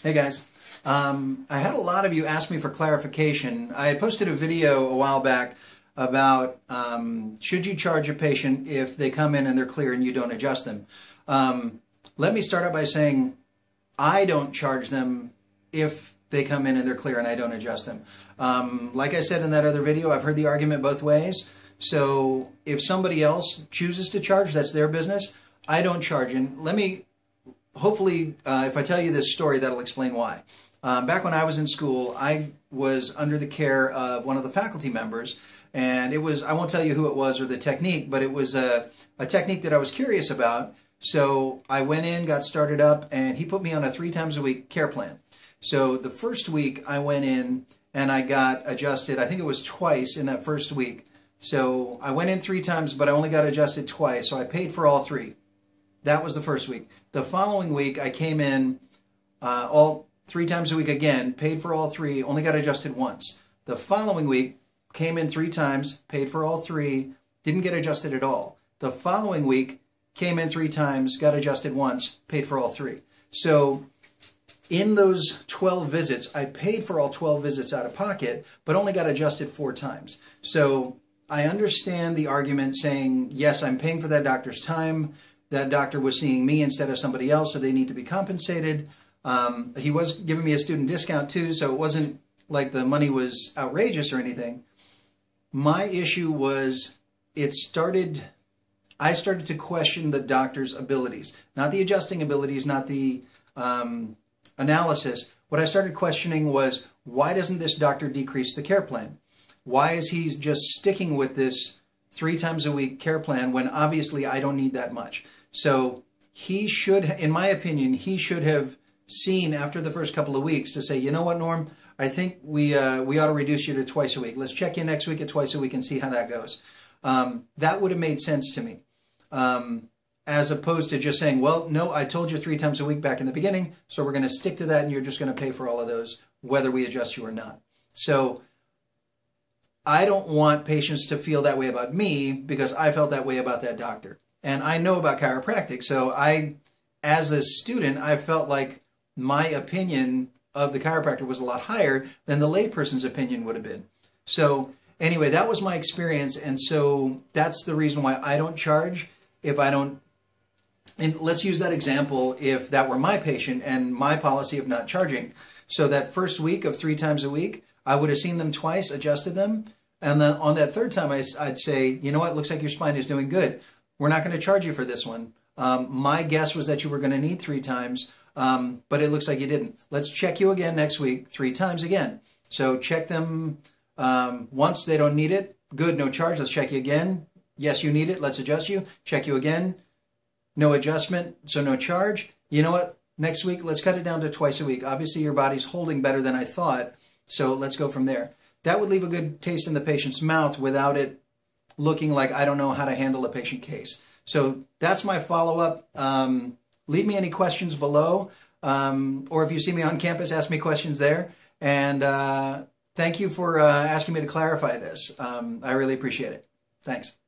Hey guys, I had a lot of you ask me for clarification. I posted a video a while back about should you charge a patient if they come in and they're clear and you don't adjust them. Let me start out by saying I don't charge them if they come in and they're clear and I don't adjust them. Like I said in that other video, I've heard the argument both ways. So if somebody else chooses to charge, that's their business. I don't charge. And let me hopefully, if I tell you this story, that'll explain why. Back when I was in school, I was under the care of one of the faculty members, and it was, I won't tell you who it was or the technique, but it was a technique that I was curious about. So I went in, got started up, and he put me on a 3 times a week care plan. So the first week I went in and I got adjusted, I think it was twice in that first week. So I went in 3 times, but I only got adjusted twice, so I paid for all 3. That was the first week. The following week, I came in all 3 times a week again, paid for all 3, only got adjusted once. The following week, came in 3 times, paid for all 3, didn't get adjusted at all. The following week, came in 3 times, got adjusted once, paid for all 3. So in those 12 visits, I paid for all 12 visits out of pocket, but only got adjusted 4 times. So I understand the argument saying, yes, I'm paying for that doctor's time. That doctor was seeing me instead of somebody else, so they need to be compensated. He was giving me a student discount too, so it wasn't like the money was outrageous or anything. My issue was I started to question the doctor's abilities. Not the adjusting abilities, not the analysis. What I started questioning was, why doesn't this doctor decrease the care plan? Why is he just sticking with this 3 times a week care plan when obviously I don't need that much? So he should, in my opinion, he should have seen after the first couple of weeks to say, you know what, Norm, I think we ought to reduce you to twice a week. Let's check in next week at twice a week and see how that goes. That would have made sense to me, as opposed to just saying, well, no, I told you 3 times a week back in the beginning, so we're going to stick to that and you're just going to pay for all of those, whether we adjust you or not. So I don't want patients to feel that way about me because I felt that way about that doctor. And I know about chiropractic, so as a student, I felt like my opinion of the chiropractor was a lot higher than the layperson's opinion would have been. So anyway, that was my experience, and so that's the reason why I don't charge if I don't. And let's use that example if that were my patient and my policy of not charging. So that first week of 3 times a week, I would have seen them twice, adjusted them, and then on that 3rd time, I'd say, you know what, looks like your spine is doing good. We're not going to charge you for this one. My guess was that you were going to need 3 times, but it looks like you didn't. Let's check you again next week, 3 times again. So check them once, they don't need it. Good, no charge. Let's check you again. Yes, you need it. Let's adjust you. Check you again. No adjustment, so no charge. You know what? Next week, let's cut it down to twice a week. Obviously, your body's holding better than I thought, so let's go from there. That would leave a good taste in the patient's mouth without it looking like I don't know how to handle a patient case. So that's my follow-up. Leave me any questions below, or if you see me on campus, ask me questions there. And thank you for asking me to clarify this. I really appreciate it. Thanks.